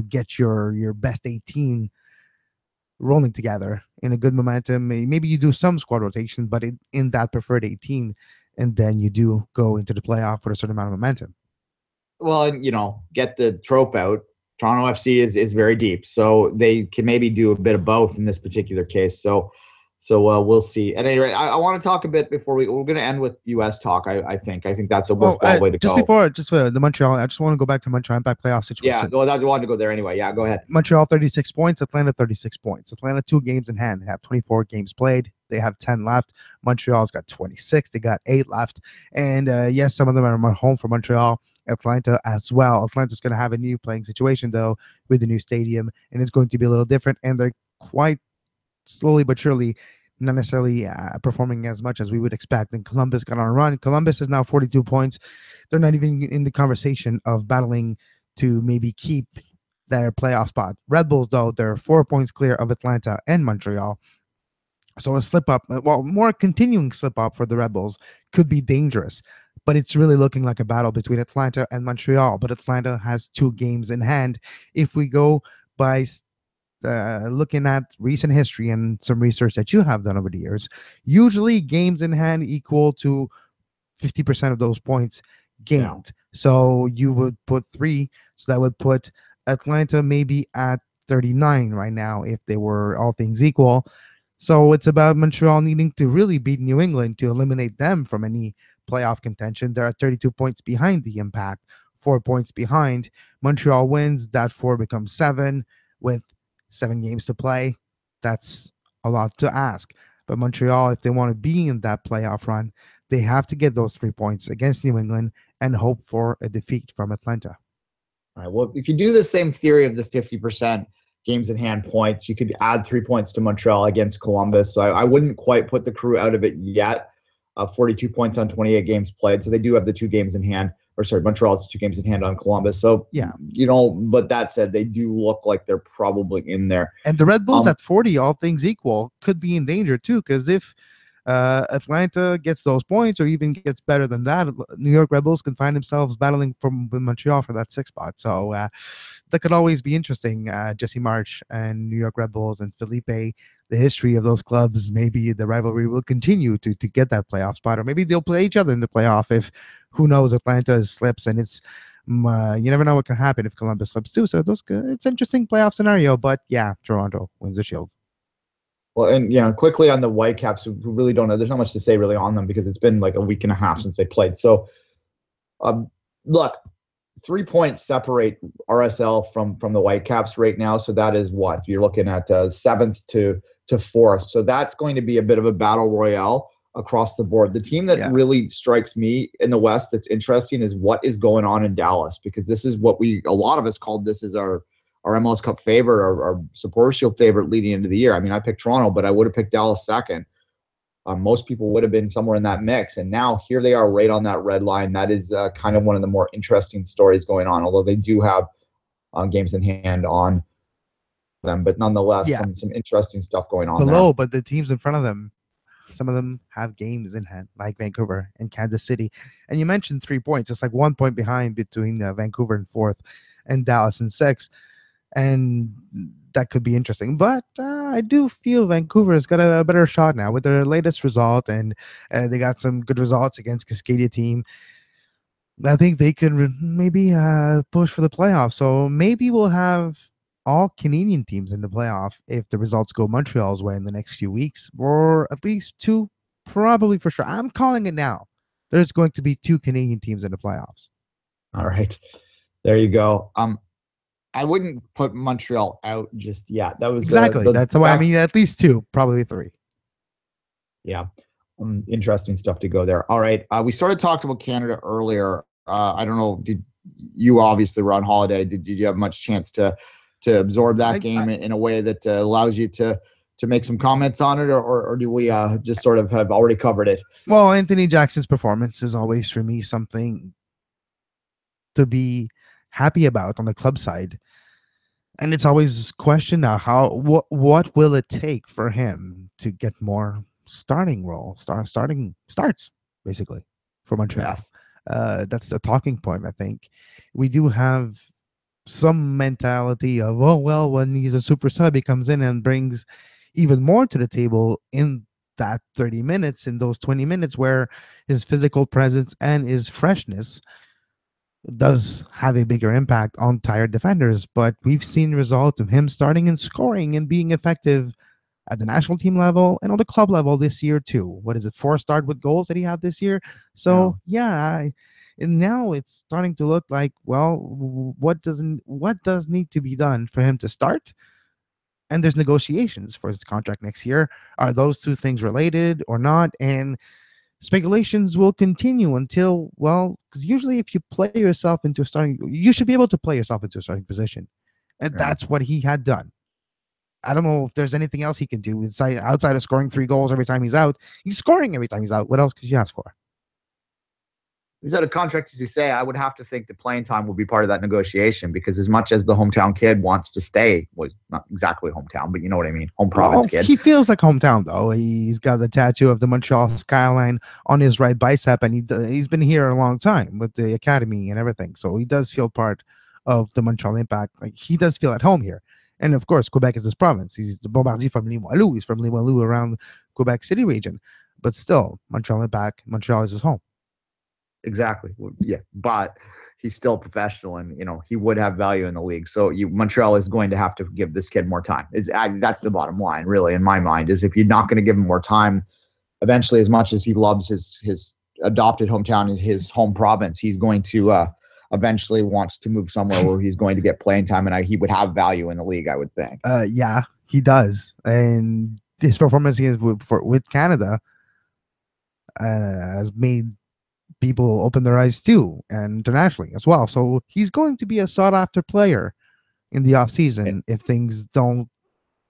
get your best 18 rolling together in a good momentum. Maybe you do some squad rotation, but in that preferred 18, and then you do go into the playoff with a certain amount of momentum. Well, and get the trope out. Toronto FC is very deep, so they can maybe do a bit of both in this particular case. So we'll see. At any rate, I want to talk a bit before we're going to end with U.S. talk. I think that's a worthwhile way to go. Just for the Montreal, I just want to go back to Montreal Impact playoff situation. Yeah, well, I wanted to go there anyway. Yeah, go ahead. Montreal 36 points, Atlanta 36 points. Atlanta 2 games in hand. They have 24 games played. They have 10 left. Montreal's got 26. They got 8 left. And yes, some of them are home for Montreal. Atlanta as well. Atlanta's going to have a new playing situation though with the new stadium, and it's going to be a little different. And they're quite slowly but surely not necessarily performing as much as we would expect. And Columbus got on a run. Columbus is now 42 points. They're not even in the conversation of battling to maybe keep their playoff spot. Red Bulls, though, they're 4 points clear of Atlanta and Montreal. So a slip up, well, more continuing slip up for the Red Bulls could be dangerous. But it's really looking like a battle between Atlanta and Montreal. But Atlanta has 2 games in hand. If we go by looking at recent history and some research that you have done over the years, usually games in hand equal to 50% of those points gained. Yeah. So you would put 3, so that would put Atlanta maybe at 39 right now if they were all things equal. So it's about Montreal needing to really beat New England to eliminate them from any playoff contention. They're at 32 points behind the Impact, 4 points behind. Montreal wins, that 4 becomes 7 with 7 games to play. That's a lot to ask. But Montreal, if they want to be in that playoff run, they have to get those 3 points against New England and hope for a defeat from Atlanta. All right. Well, if you do the same theory of the 50% games in hand points, you could add 3 points to Montreal against Columbus. So I wouldn't quite put the Crew out of it yet. 42 points on 28 games played. So they do have the 2 games in hand. Or sorry, Montreal's 2 games in hand on Columbus. So, yeah, but that said, they do look like they're probably in there. And the Red Bulls at 40, all things equal, could be in danger too, because if Atlanta gets those points or even gets better than that, New York Red Bulls can find themselves battling with Montreal for that 6th spot. So that could always be interesting. Jesse March and New York Red Bulls and Felipe, the history of those clubs, maybe the rivalry will continue to get that playoff spot, or maybe they'll play each other in the playoff if, who knows, Atlanta slips, and it's you never know what can happen if Columbus slips too. So it's an interesting playoff scenario, but yeah, Toronto wins the Shield. Well, and quickly on the Whitecaps, who really don't know, there's not much to say really on them because it's been like a week and a half since they played. So, look, 3 points separate RSL from the Whitecaps right now. So that is what you're looking at, 7th to 4th. So that's going to be a bit of a battle royale across the board. The team that really strikes me in the West that's interesting is what is going on in Dallas, because this is what a lot of us called this as our MLS Cup favorite, our Supporters Shield favorite leading into the year. I mean, I picked Toronto, but I would have picked Dallas second. Most people would have been somewhere in that mix. And now here they are right on that red line. That is kind of one of the more interesting stories going on, although they do have games in hand on them. But nonetheless, some interesting stuff going on below there. But the teams in front of them, some of them have games in hand, like Vancouver and Kansas City. And you mentioned 3 points. It's like 1 point behind between Vancouver in 4th and Dallas in 6th. And that could be interesting. But I do feel Vancouver's got a better shot now with their latest result, and they got some good results against Cascadia team. I think they could maybe push for the playoffs. So maybe we'll have all Canadian teams in the playoff if the results go Montreal's way in the next few weeks, or at least 2, probably for sure. I'm calling it now. There's going to be 2 Canadian teams in the playoffs. All right. There you go. I wouldn't put Montreal out just yet. That was exactly. That's why I mean at least 2, probably 3. Yeah, interesting stuff to go there. All right, we started talking about Canada earlier. I don't know. Did you obviously were on holiday? Did you have much chance to absorb that game in a way that allows you to make some comments on it, or do we just sort of have already covered it? Well, Anthony Jackson's performance is always for me something to be happy about on the club side, and it's always question now what will it take for him to get more starting starts basically for Montreal. Yes. That's the talking point. I think we do have some mentality of, oh well, when he's a super sub, he comes in and brings even more to the table in that 30 minutes, in those 20 minutes, where his physical presence and his freshness does have a bigger impact on tired defenders. But we've seen results of him starting and scoring and being effective at the national team level and on the club level this year too. What is it, 4 start with goals that he had this year? So and now it's starting to look like, well, what does need to be done for him to start? And there's negotiations for his contract next year. Are those 2 things related or not? And speculations will continue until, well, because usually if you play yourself into a starting, you should be able to play yourself into a starting position. And that's what he had done. I don't know if there's anything else he can do outside of scoring 3 goals every time he's out. He's scoring every time he's out. What else could you ask for? he's out of contract, as you say. I would have to think the playing time will be part of that negotiation, because as much as the hometown kid wants to stay, well, not exactly hometown, but you know what I mean, home province kid. He feels like hometown, though. He's got the tattoo of the Montreal skyline on his right bicep, and he's been here a long time with the academy and everything. So he does feel part of the Montreal Impact. Like, he does feel at home here. And of course, Quebec is his province. He's the Bombardier from Limoilou. He's from Limoilou, around Quebec City region. But still, Montreal Impact, Montreal is his home. Exactly. Yeah, but he's still professional, and he would have value in the league. So Montreal is going to have to give this kid more time. That's the bottom line, really, in my mind. Is if you're not going to give him more time, eventually, as much as he loves his adopted hometown, his home province, he's going to eventually wants to move somewhere where he's going to get playing time, and he would have value in the league, I would think. Yeah, he does, and his performance with Canada has made people open their eyes too, and internationally as well. So he's going to be a sought after player in the off season if things don't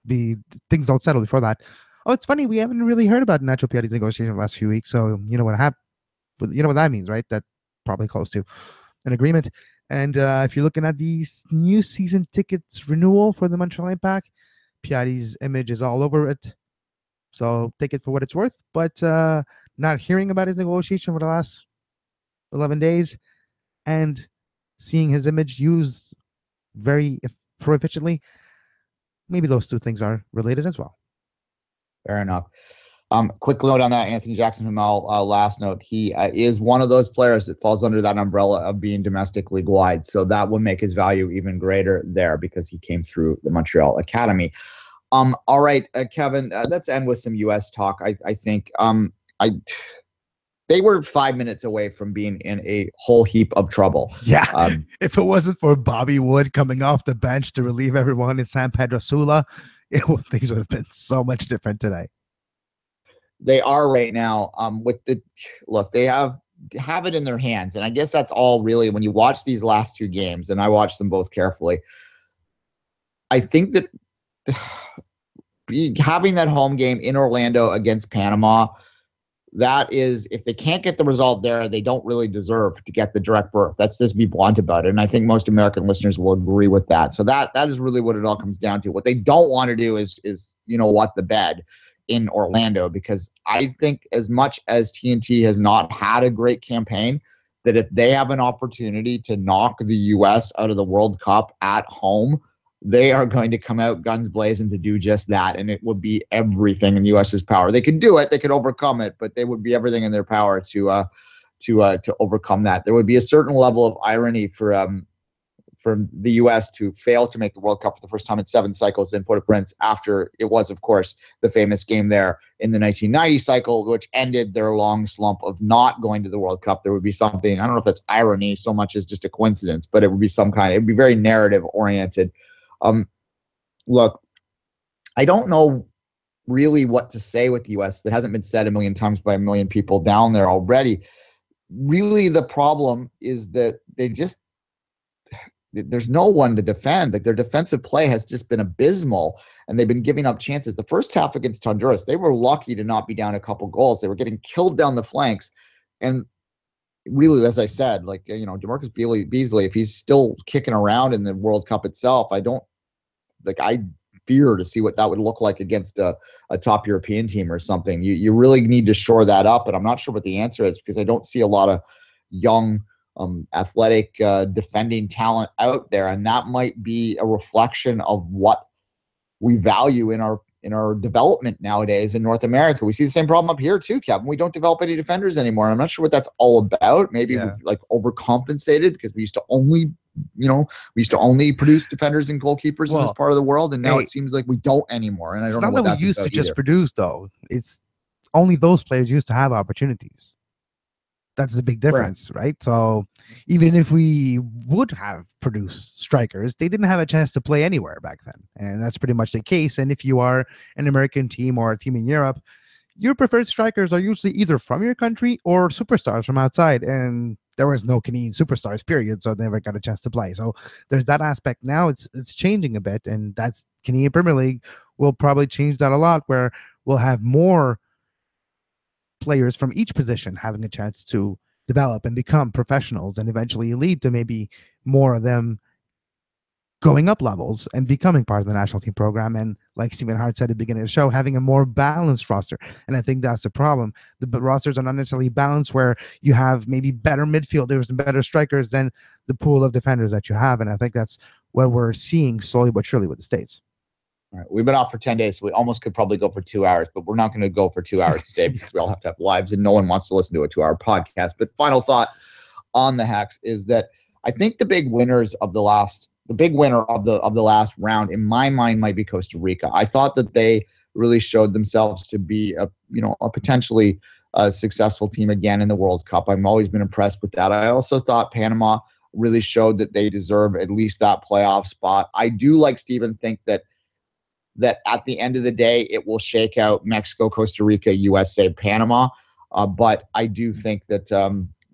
settle before that. Oh, it's funny, we haven't really heard about Nacho Piatti's negotiation the last few weeks. So you know what that means, right? That probably close to an agreement. And if you're looking at these new season tickets renewal for the Montreal Impact, Piatti's image is all over it. So take it for what it's worth. But not hearing about his negotiation for the last 11 days and seeing his image used very proficiently, maybe those two things are related as well. Fair enough. Quick note on that, Anthony Jackson-Hamel, last note, he is one of those players that falls under that umbrella of being domestic league wide. So that would make his value even greater there, because he came through the Montreal Academy. All right, Kevin, let's end with some U.S. talk. I think they were 5 minutes away from being in a whole heap of trouble. Yeah. If it wasn't for Bobby Wood coming off the bench to relieve everyone in San Pedro Sula, things would have been so much different today. They are right now. They have it in their hands, and I guess that's all really when you watch these last two games, and I watched them both carefully. I think that having that home game in Orlando against Panama, that is, if they can't get the result there, they don't really deserve to get the direct berth. Let's just be blunt about it. And I think most American listeners will agree with that. So that is really what it all comes down to. What they don't want to do is the bed in Orlando, because I think as much as TNT has not had a great campaign, that if they have an opportunity to knock the U.S. out of the World Cup at home, they are going to come out guns blazing to do just that. And it would be everything in the U.S.'s power. They could do it. They could overcome it, but they would be everything in their power to overcome that. There would be a certain level of irony for the U.S. to fail to make the World Cup for the first time in 7 cycles in Port-au-Prince, after it was, of course, the famous game there in the 1990 cycle, which ended their long slump of not going to the World Cup. There would be something, I don't know if that's irony so much as just a coincidence, but it would be it would be very narrative oriented. Look, I don't know really what to say with the U.S. that hasn't been said a million times by a million people down there already. Really, the problem is that there's no one to defend. Like, their defensive play has just been abysmal, and they've been giving up chances. The first half against Honduras, they were lucky to not be down a couple goals. They were getting killed down the flanks, and really, as I said, DeMarcus Beasley, if he's still kicking around in the World Cup itself, I fear to see what that would look like against a top European team or something. You really need to shore that up, and I'm not sure what the answer is, because I don't see a lot of young, athletic, defending talent out there, and that might be a reflection of what we value in our development nowadays in North America. We see the same problem up here too, Kevin. We don't develop any defenders anymore. And I'm not sure what that's all about. Maybe we've overcompensated, because we used to only produce defenders and goalkeepers in this part of the world, and now it seems like we don't anymore. And I don't know what that's we used to just produce, though. It's only those players used to have opportunities. That's the big difference, right? So even if we would have produced strikers, they didn't have a chance to play anywhere back then. And that's pretty much the case. And if you are an American team or a team in Europe, your preferred strikers are usually either from your country or superstars from outside. And there was no Canadian superstars, period. So they never got a chance to play. So there's that aspect now. It's changing a bit. And that's Canadian Premier League will probably change that a lot, where we'll have more players from each position having a chance to develop and become professionals and eventually lead to maybe more of them going up levels and becoming part of the national team program. And like Stephen Hart said at the beginning of the show, having a more balanced roster. And I think that's the problem. The rosters are not necessarily balanced where you have maybe better midfielders and better strikers than the pool of defenders that you have. And I think that's what we're seeing slowly but surely with the States. All right, we've been off for 10 days, so we almost could probably go for 2 hours, but we're not going to go for 2 hours today because we all have to have lives and no one wants to listen to a 2-hour podcast. But final thought on the Hex is that I think the big winners of the winner of the last round in my mind might be Costa Rica. I thought that they really showed themselves to be a potentially successful team again in the World Cup. I've always been impressed with that. I also thought Panama really showed that they deserve at least that playoff spot. I do, like Stephen, think that at the end of the day, it will shake out Mexico, Costa Rica, USA, Panama. But I do think that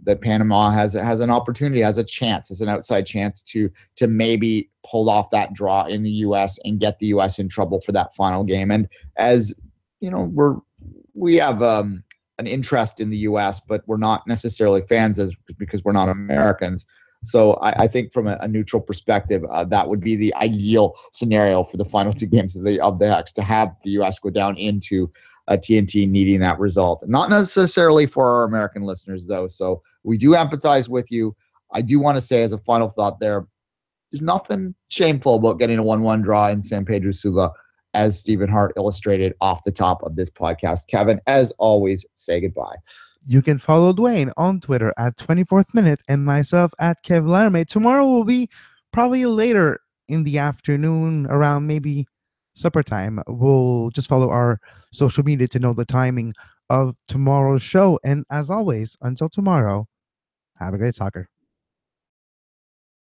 that Panama has an opportunity, has a chance, has an outside chance to maybe pull off that draw in the U.S. and get the U.S. in trouble for that final game. And as you know, we have an interest in the U.S., but we're not necessarily fans because we're not Americans. So I think from a neutral perspective, that would be the ideal scenario for the final 2 games of the Hex, to have the U.S. go down into TNT needing that result. Not necessarily for our American listeners, though. So we do empathize with you. I do want to say as a final thought there's nothing shameful about getting a 1-1 draw in San Pedro Sula, as Stephen Hart illustrated off the top of this podcast. Kevin, as always, say goodbye. You can follow Duane on Twitter at 24th Minute and myself at Kev Laramee. Tomorrow will be probably later in the afternoon, around maybe supper time. We'll just follow our social media to know the timing of tomorrow's show. And as always, until tomorrow, have a great soccer.